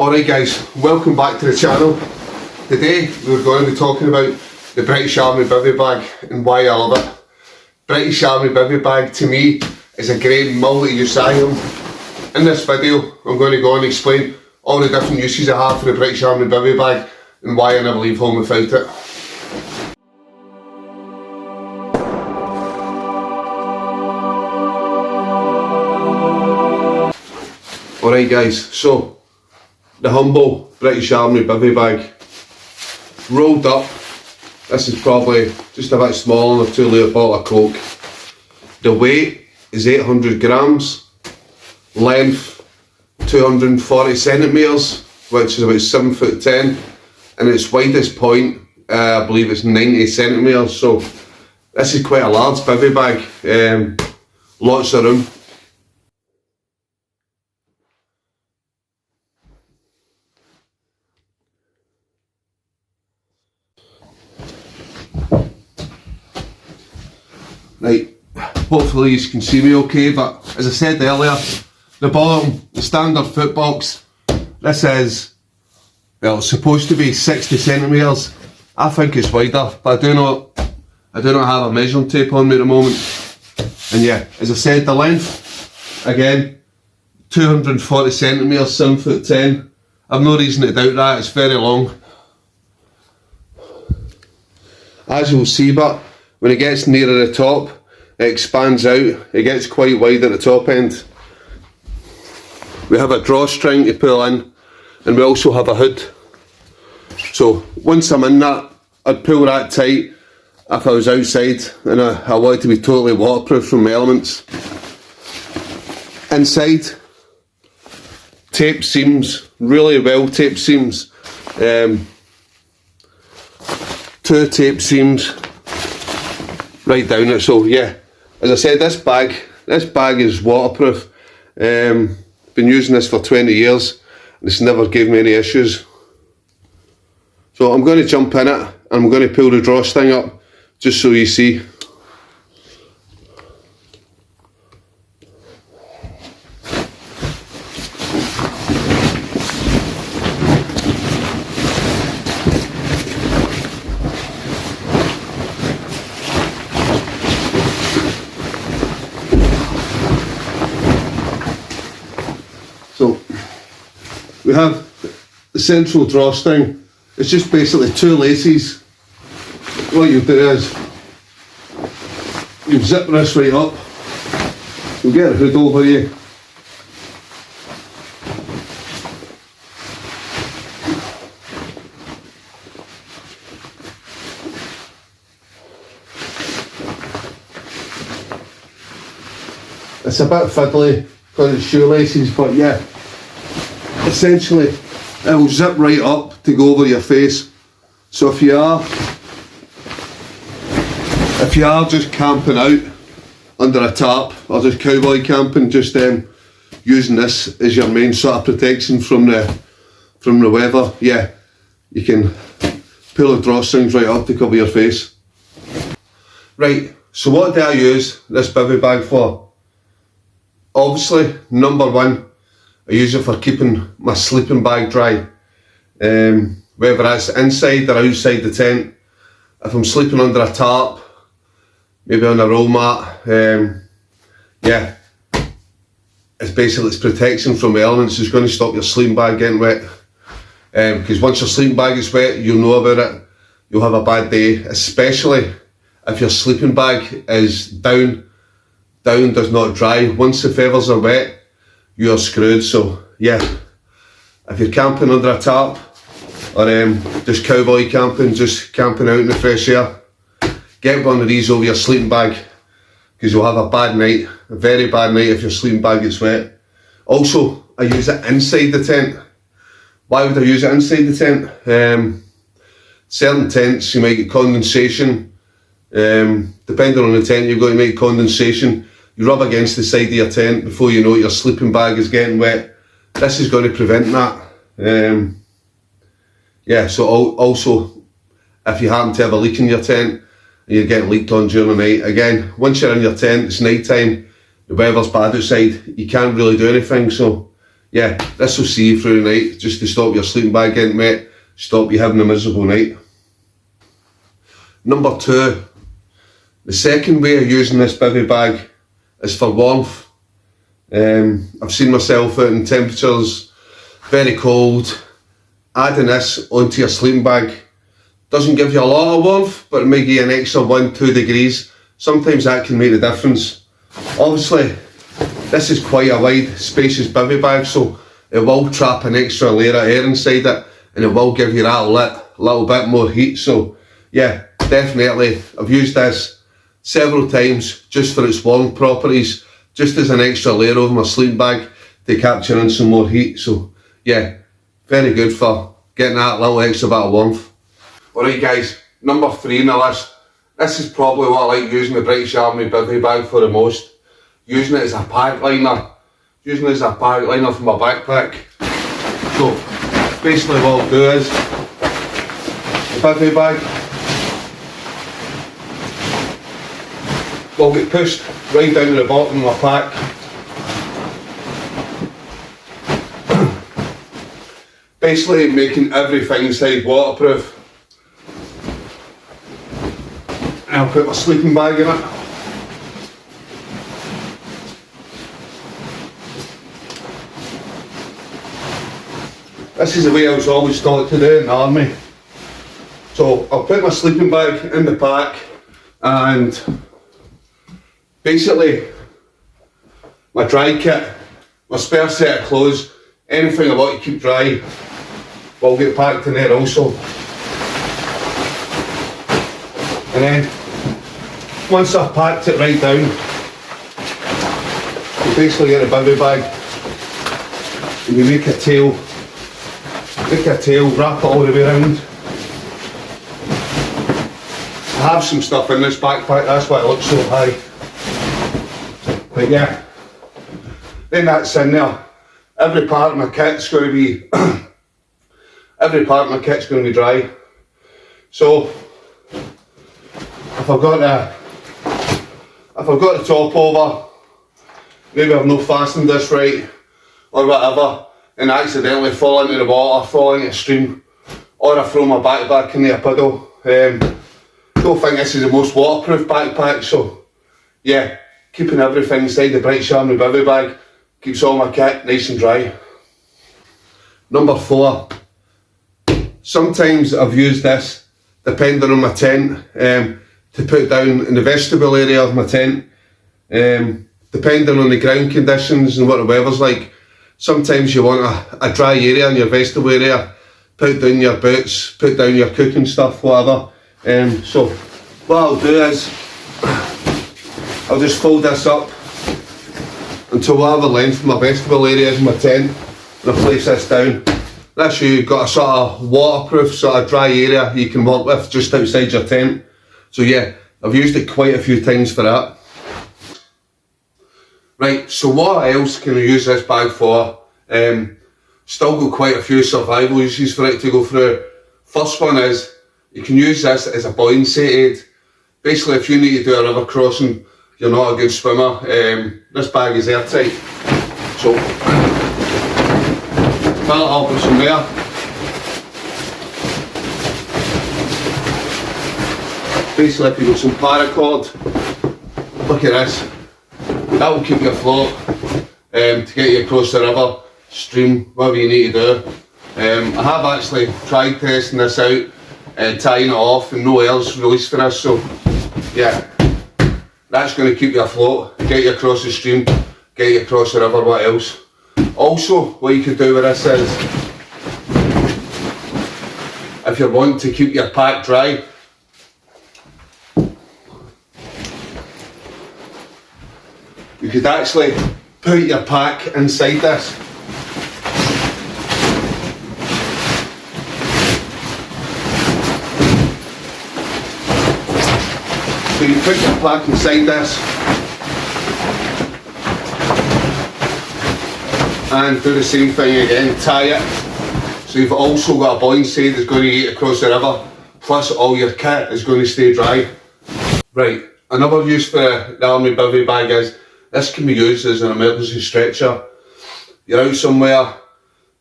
Alright guys, welcome back to the channel. Today we're going to be talking about the British Army bivvy bag and why I love it. British Army bivvy bag to me is a great multi-use item. In this video I'm going to go and explain all the different uses I have for the British Army bivvy bag and why I never leave home without it. Alright guys, so the humble British Army bivvy bag, rolled up. This is probably just a bit smaller than a 2 litre bottle of Coke. The weight is 800 grams, length 240 centimetres, which is about 7'10", and its widest point, I believe it's 90 centimetres, so this is quite a large bivvy bag, lots of room. Right, hopefully you can see me okay, but as I said earlier, the bottom, the standard foot box, this is, well, it's supposed to be 60 centimetres. I think it's wider, but I do not have a measuring tape on me at the moment. And yeah, as I said, the length, again, 240 centimetres, 7'10". I've no reason to doubt that, it's very long. As you'll see, but when it gets nearer the top, it expands out, it gets quite wide at the top end. We have a drawstring to pull in, and we also have a hood. So once I'm in that, I'd pull that tight if I was outside and I want it to be totally waterproof from elements. Inside, tape seams, really well taped seams. 2 tape seams right down it. So yeah, as I said, this bag is waterproof. Been using this for 20 years and it's never gave me any issues. So I'm going to jump in it and I'm going to pull the drawstring up just so you see. So we have the central drawstring. It's just basically 2 laces. What you do is you zip this right up. You'll get a hood over you. It's a bit fiddly because it's shoelaces, but yeah, essentially it will zip right up to go over your face. So if you are just camping out under a tarp or just cowboy camping, just using this as your main sort of protection from the weather, yeah, you can pull the drawstrings right up to cover your face. Right, so what do I use this bivvy bag for? Obviously, number one, I use it for keeping my sleeping bag dry, whether that's inside or outside the tent. If I'm sleeping under a tarp, maybe on a roll mat, yeah, it's basically protection from the elements. It's going to stop your sleeping bag getting wet, because once your sleeping bag is wet, you'll know about it, you'll have a bad day, especially if your sleeping bag is down does not dry. Once the feathers are wet, you're screwed. So yeah, if you're camping under a tarp or just cowboy camping, just camping out in the fresh air, get one of these over your sleeping bag, because you'll have a bad night, a very bad night if your sleeping bag gets wet. Also, I use it inside the tent. Why would I use it inside the tent? Certain tents you might get condensation. Depending on the tent, you're going to make condensation. You rub against the side of your tent, before you know it, your sleeping bag is getting wet. This is going to prevent that. Yeah, so also if you happen to have a leak in your tent and you're getting leaked on during the night, again, once you're in your tent, it's night time, the weather's bad outside, you can't really do anything, so yeah, this will see you through the night, just to stop your sleeping bag getting wet, stop you having a miserable night. Number 2, the second way of using this bivvy bag is for warmth. I've seen myself out in temperatures very cold, adding this onto your sleeping bag doesn't give you a lot of warmth, but it may give you an extra 1-2 degrees. Sometimes that can make the difference. Obviously, this is quite a wide, spacious bivvy bag, so it will trap an extra layer of air inside it, and it will give you that little bit more heat. So yeah, definitely, I've used this several times just for its warm properties, just as an extra layer over my sleeping bag to capture in some more heat. So yeah, very good for getting that little extra bit of warmth. Alright guys, number 3 in the list. This is probably what I like using the British Army bivvy bag for the most. Using it as a pack liner. Using it as a pack liner for my backpack. So basically what I'll do is the bivvy bag will get pushed right down to the bottom of my pack. Basically making everything inside waterproof. And I'll put my sleeping bag in it. This is the way I was always taught to do in the army. So I'll put my sleeping bag in the pack, and basically my dry kit, my spare set of clothes, anything I want to keep dry will get packed in there also. And then once I've packed it right down, you basically get a bivvy bag and you make a tail, wrap it all the way around. I have some stuff in this backpack, that's why it looks so high. But yeah, then that's in there. Every part of my kit's going to be dry. So if I've got the top over, maybe I've not fastened this right or whatever, and I accidentally fall into the water, fall into a stream, or I throw my backpack into a puddle. Don't think this is the most waterproof backpack, so yeah, keeping everything inside the British Army bivvy bag keeps all my kit nice and dry. Number 4, sometimes I've used this, depending on my tent, to put down in the vestibule area of my tent, depending on the ground conditions and what the weather's like. Sometimes you want a dry area in your vestibule area, put down your boots, put down your cooking stuff, whatever. So what I'll do is I'll just fold this up until whatever length my vestibule area is in my tent, and I'll place this down. That's you've got a sort of waterproof, sort of dry area you can work with just outside your tent. So yeah, I've used it quite a few times for that. Right, so what else can I use this bag for? Still got quite a few survival uses for it to go through. First one is, you can use this as a buoyancy aid. Basically, if you need to do a river crossing, you're not a good swimmer, this bag is airtight. So, fill it up with some air. Basically, if you've got some paracord, look at this. That will keep you afloat to get you across the river, stream, whatever you need to do. I have actually tried testing this out, tying it off, and no air's released for this, so yeah, that's going to keep you afloat, get you across the stream, get you across the river. What else? Also, what you could do with this is, if you're wanting to keep your pack dry, you could actually put your pack inside this. So you put your pack inside this and do the same thing again, tie it. So you've also got a buoyancy that's going to get across the river, plus all your kit is going to stay dry. Right, another use for the army bivvy bag is, this can be used as an emergency stretcher. you're out somewhere,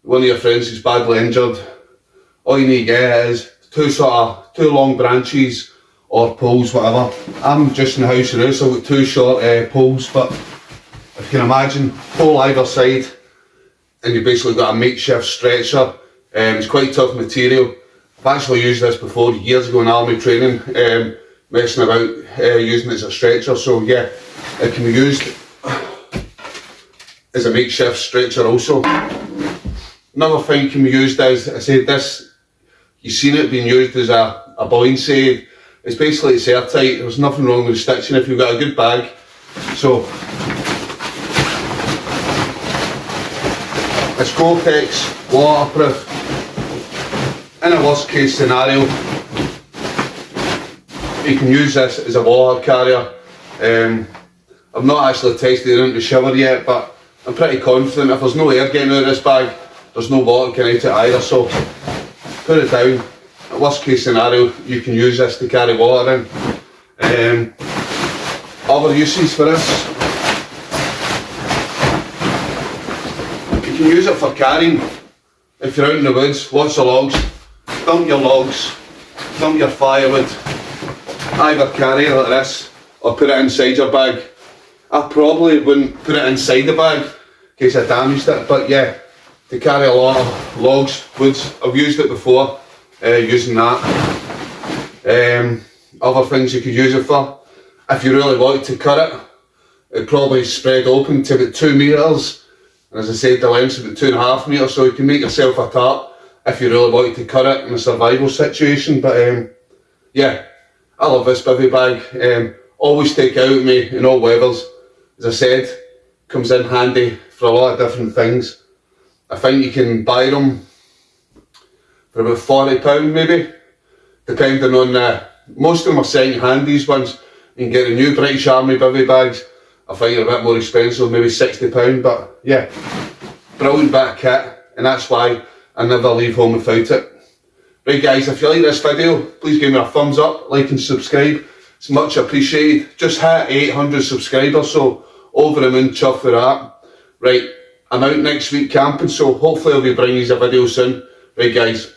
one of your friends is badly injured, all you need to get is two long branches or poles, whatever. I'm just in the house now, so I've got two short poles, but if you can imagine, pole either side, and you've basically got a makeshift stretcher. It's quite tough material. I've actually used this before, years ago in army training, messing about using it as a stretcher, so yeah, it can be used as a makeshift stretcher also. Another thing can be used as, I said this, you've seen it being used as a buoyancy aid. It's basically it's airtight, there's nothing wrong with the stitching if you've got a good bag. So, it's Gore-Tex, waterproof. In a worst case scenario, you can use this as a water carrier. I've not actually tested it in the shower yet, but I'm pretty confident if there's no air getting out of this bag, there's no water getting out of it either, so put it down. Worst case scenario, you can use this to carry water in. Other uses for this, you can use it for carrying. If you're out in the woods, lots of logs, dump your firewood, either carry it like this or put it inside your bag. I probably wouldn't put it inside the bag in case I damaged it, but yeah, to carry a lot of logs, woods, I've used it before, using that. Other things you could use it for, if you really wanted to cut it, it'd probably spread open to about 2 metres. And as I said, the length's about 2.5 metres, so you can make yourself a tarp if you really wanted to cut it in a survival situation. But yeah, I love this bivvy bag. Always take it out with me in all weathers. As I said, comes in handy for a lot of different things. I think you can buy them for about £40 maybe, depending on most of them are second hand, these ones. You can get the new British Army bivvy bags. I think they're a bit more expensive, maybe £60, but yeah, brilliant bit of kit, and that's why I never leave home without it. Right guys, if you like this video, please give me a thumbs up, like and subscribe. It's much appreciated. Just hit 800 subscribers, so over the moon chuffed with that. Right, I'm out next week camping, so hopefully I'll be bringing you a video soon. Right guys,